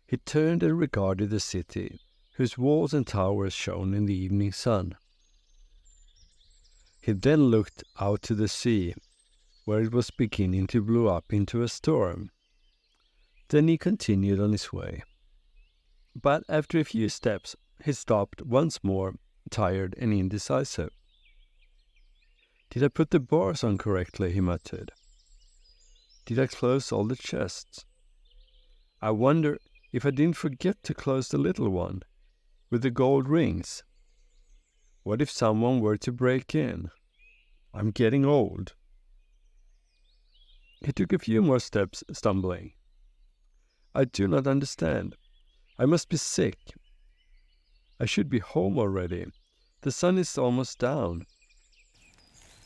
He turned and regarded the city, whose walls and towers shone in the evening sun. He then looked out to the sea, where it was beginning to blow up into a storm. Then he continued on his way. But after a few steps, he stopped once more, tired and indecisive. "Did I put the bars on correctly?" he muttered. "Did I close all the chests? I wonder if I didn't forget to close the little one, with the gold rings. What if someone were to break in? I'm getting old." He took a few more steps, stumbling. "I do not understand. I must be sick. I should be home already. The sun is almost down."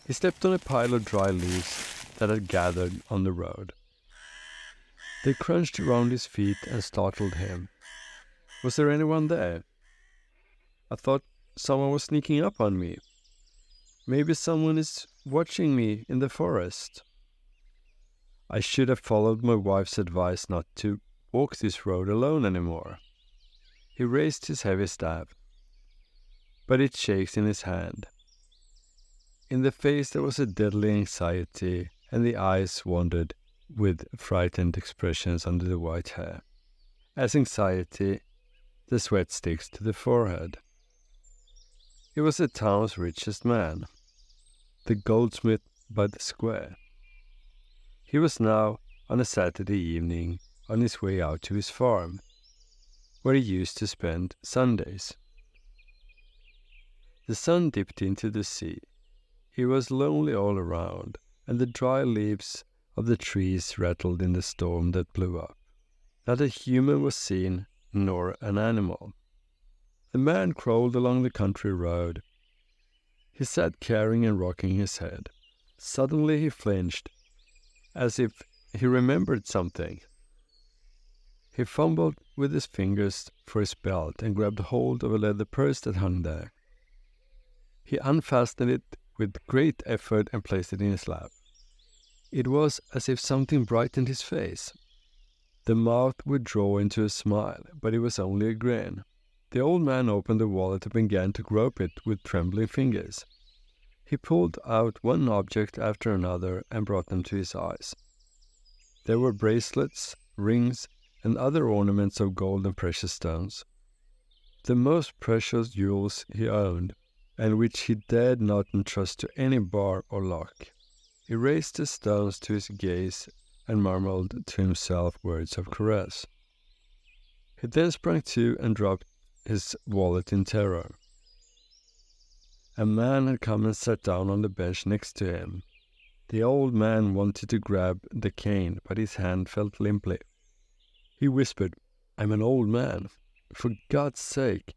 He stepped on a pile of dry leaves that had gathered on the road. They crunched around his feet and startled him. Was there anyone there? I thought someone was sneaking up on me. Maybe someone is watching me in the forest. I should have followed my wife's advice not to walk this road alone anymore. He raised his heavy staff, but it shakes in his hand. In the face there was a deadly anxiety, and the eyes wandered with frightened expressions under the white hair. As anxiety, the sweat sticks to the forehead. He was the town's richest man, the goldsmith by the square. He was now, on a Saturday evening, on his way out to his farm, where he used to spend Sundays. The sun dipped into the sea. He was lonely all around, and the dry leaves of the trees rattled in the storm that blew up. Not a human was seen, nor an animal. The man crawled along the country road. He sat carrying and rocking his head. Suddenly he flinched, as if he remembered something. He fumbled with his fingers for his belt and grabbed hold of a leather purse that hung there. He unfastened it with great effort and placed it in his lap. It was as if something brightened his face. The mouth would draw into a smile, but it was only a grin. The old man opened the wallet and began to grope it with trembling fingers. He pulled out one object after another and brought them to his eyes. There were bracelets, rings, and other ornaments of gold and precious stones. The most precious jewels he owned, and which he dared not entrust to any bar or lock. He raised the stones to his gaze and murmured to himself words of caress. He then sprang to and dropped his wallet in terror. A man had come and sat down on the bench next to him. The old man wanted to grab the cane, but his hand felt limply. He whispered, "I'm an old man. For God's sake,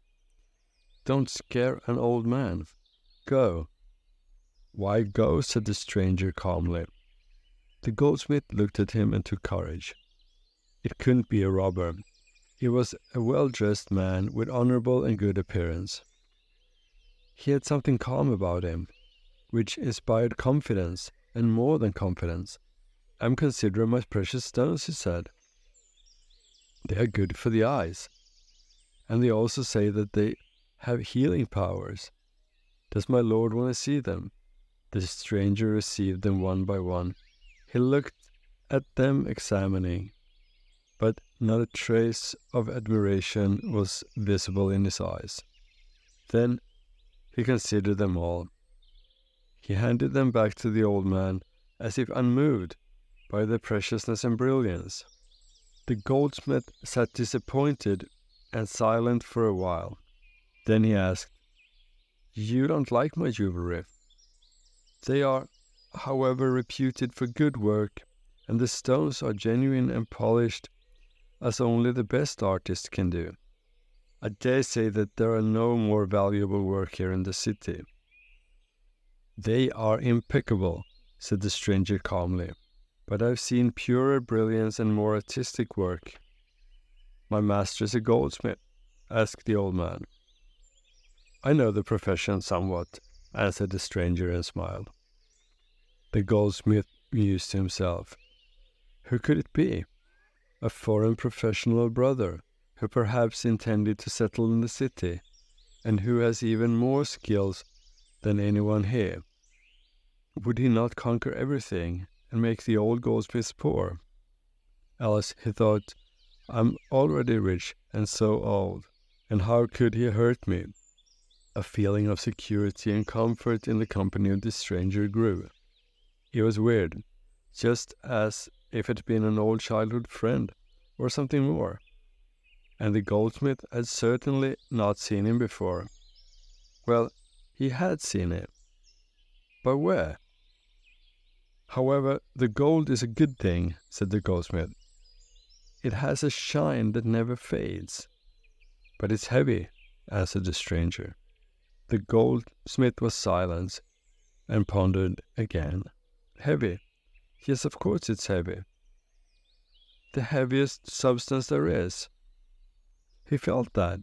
don't scare an old man. Go." "Why go?" said the stranger calmly. The goldsmith looked at him and took courage. It couldn't be a robber. He was a well-dressed man with honorable and good appearance. He had something calm about him, which inspired confidence, and more than confidence. "I'm considering my precious stones," he said. "They are good for the eyes, and they also say that they have healing powers. Does my lord want to see them?" The stranger received them one by one. He looked at them examining, but not a trace of admiration was visible in his eyes. Then he considered them all. He handed them back to the old man, as if unmoved by their preciousness and brilliance. The goldsmith sat disappointed and silent for a while. Then he asked, "You don't like my jewelry?" "They are, however, reputed for good work, and the stones are genuine and polished, as only the best artists can do. I dare say that there are no more valuable work here in the city." "They are impeccable," said the stranger calmly, "but I've seen purer brilliance and more artistic work." "My master is a goldsmith?" asked the old man. "I know the profession somewhat," answered the stranger and smiled. The goldsmith mused to himself. Who could it be? A foreign professional brother, who perhaps intended to settle in the city, and who has even more skills than anyone here. Would he not conquer everything and make the old goldsmiths poor? Else, he thought, I'm already rich and so old, and how could he hurt me? A feeling of security and comfort in the company of this stranger grew. It was weird, just as if it had been an old childhood friend, or something more. And the goldsmith had certainly not seen him before. Well, he had seen him. But where? However, the gold is a good thing, said the goldsmith. It has a shine that never fades. But it's heavy, answered the stranger. The goldsmith was silent and pondered again. Heavy? Yes, of course it's heavy. The heaviest substance there is. He felt that.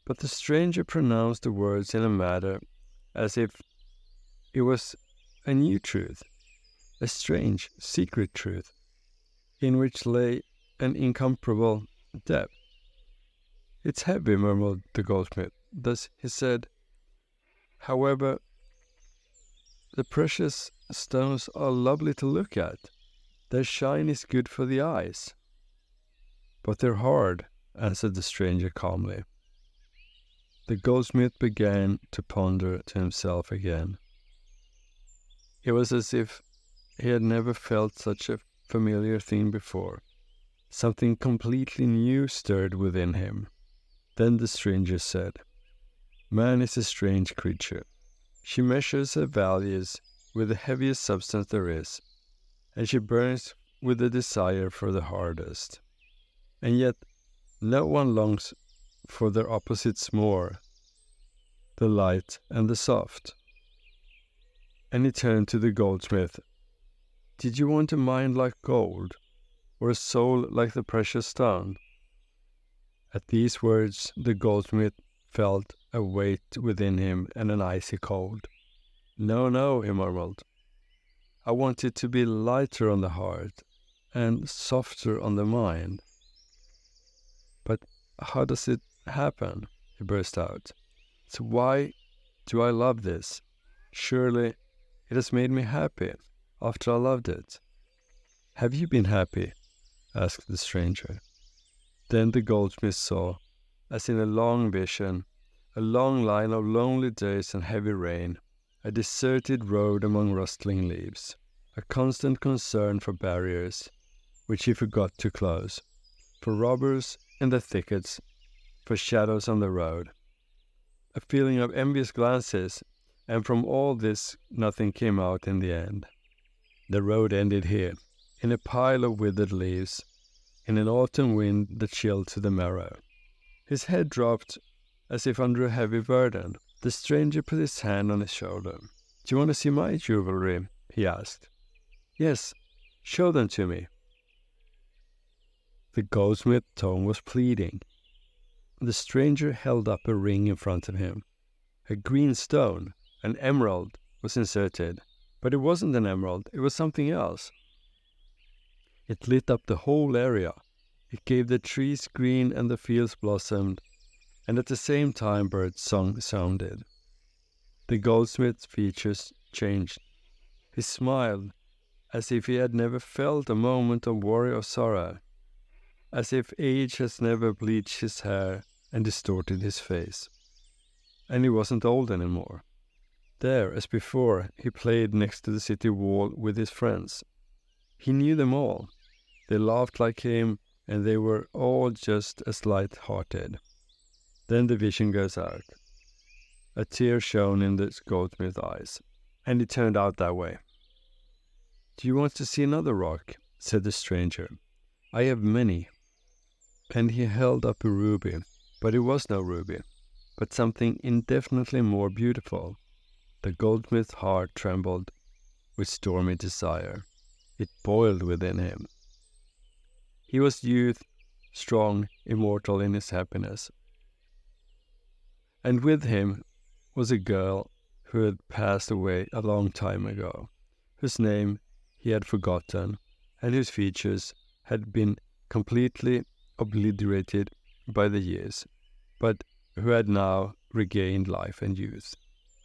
But the stranger pronounced the words in a manner as if it was a new truth, a strange, secret truth, in which lay an incomparable depth. It's heavy, murmured the goldsmith. Thus he said, however, the precious stones are lovely to look at. Their shine is good for the eyes. But they're hard, answered the stranger calmly. The goldsmith began to ponder to himself again. It was as if he had never felt such a familiar thing before. Something completely new stirred within him. Then the stranger said, Man is a strange creature. She measures her values with the heaviest substance there is, and she burns with the desire for the hardest. And yet no one longs for their opposites more, the light and the soft. And he turned to the goldsmith. Did you want a mind like gold, or a soul like the precious stone? At these words the goldsmith felt a weight within him and an icy cold. No, no, he murmured. I want it to be lighter on the heart and softer on the mind. But how does it happen? He burst out. So why do I love this? Surely it has made me happy after I loved it. Have you been happy? Asked the stranger. Then the goldsmith saw, as in a long vision, a long line of lonely days and heavy rain, a deserted road among rustling leaves, a constant concern for barriers, which he forgot to close, for robbers in the thickets, for shadows on the road, a feeling of envious glances, and from all this nothing came out in the end. The road ended here, in a pile of withered leaves, in an autumn wind that chilled to the marrow. His head dropped as if under a heavy burden. The stranger put his hand on his shoulder. Do you want to see my jewelry? He asked. Yes, show them to me. The goldsmith's tone was pleading. The stranger held up a ring in front of him. A green stone, an emerald, was inserted. But it wasn't an emerald, it was something else. It lit up the whole area. It gave the trees green and the fields blossomed, and at the same time birds sounded. The goldsmith's features changed. He smiled as if he had never felt a moment of worry or sorrow, as if age has never bleached his hair and distorted his face. And he wasn't old anymore. There, as before, he played next to the city wall with his friends. He knew them all. They laughed like him, and they were all just as light-hearted. Then the vision goes out. A tear shone in the goldsmith's eyes, and it turned out that way. Do you want to see another rock? Said the stranger. I have many. And he held up a ruby, but it was no ruby, but something indefinitely more beautiful. The goldsmith's heart trembled with stormy desire. It boiled within him. He was youth, strong, immortal in his happiness. And with him was a girl who had passed away a long time ago, whose name he had forgotten, and whose features had been completely obliterated by the years, but who had now regained life and youth.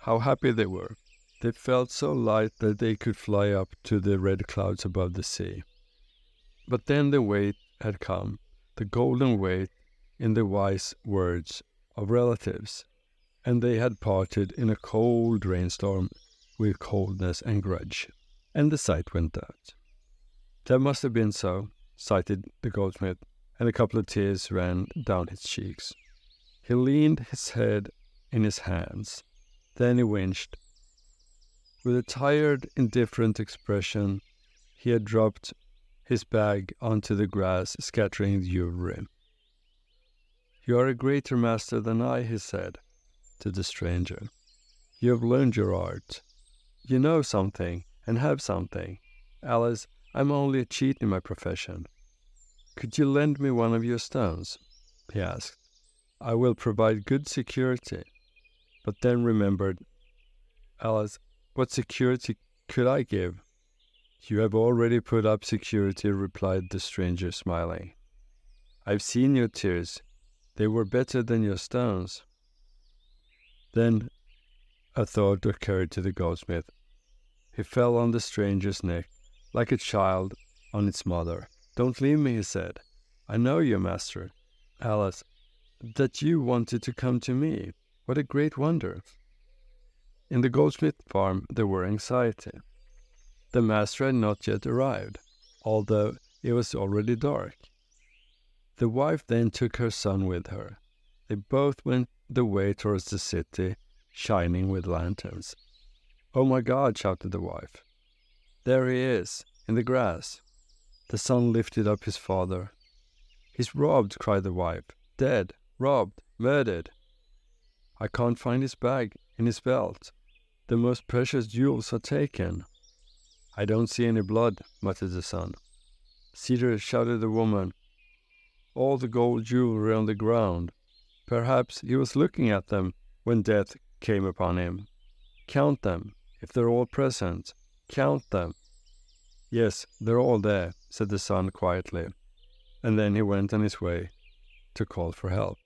How happy they were! They felt so light that they could fly up to the red clouds above the sea. But then the weight had come, the golden weight in the wise words of relatives, and they had parted in a cold rainstorm with coldness and grudge, and the sight went out. That must have been so, sighed the goldsmith, and a couple of tears ran down his cheeks. He leaned his head in his hands. Then he winced. With a tired, indifferent expression, he had dropped his bag onto the grass, scattering the jewelry. "You are a greater master than I," he said to the stranger. "You have learned your art. You know something and have something. Alice, I'm only a cheat in my profession. Could you lend me one of your stones?" he asked. "I will provide good security." But then remembered, "Alice, what security could I give?" "You have already put up security," replied the stranger, smiling. "I've seen your tears. They were better than your stones." Then a thought occurred to the goldsmith. He fell on the stranger's neck, like a child on its mother. "Don't leave me," he said. "I know you, master. Alice, that you wanted to come to me. What a great wonder!" In the goldsmith farm there were anxiety. The master had not yet arrived, although it was already dark. The wife then took her son with her. They both went the way towards the city, shining with lanterns. "Oh my God!" shouted the wife. "There he is, in the grass." The son lifted up his father. "He's robbed!" cried the wife. "Dead! Robbed! Murdered! I can't find his bag in his belt. The most precious jewels are taken." "I don't see any blood," muttered the son. "See there," shouted the woman. "All the gold jewelry on the ground. Perhaps he was looking at them when death came upon him. Count them, if they're all present. Count them." "Yes, they're all there," said the son quietly, and then he went on his way to call for help.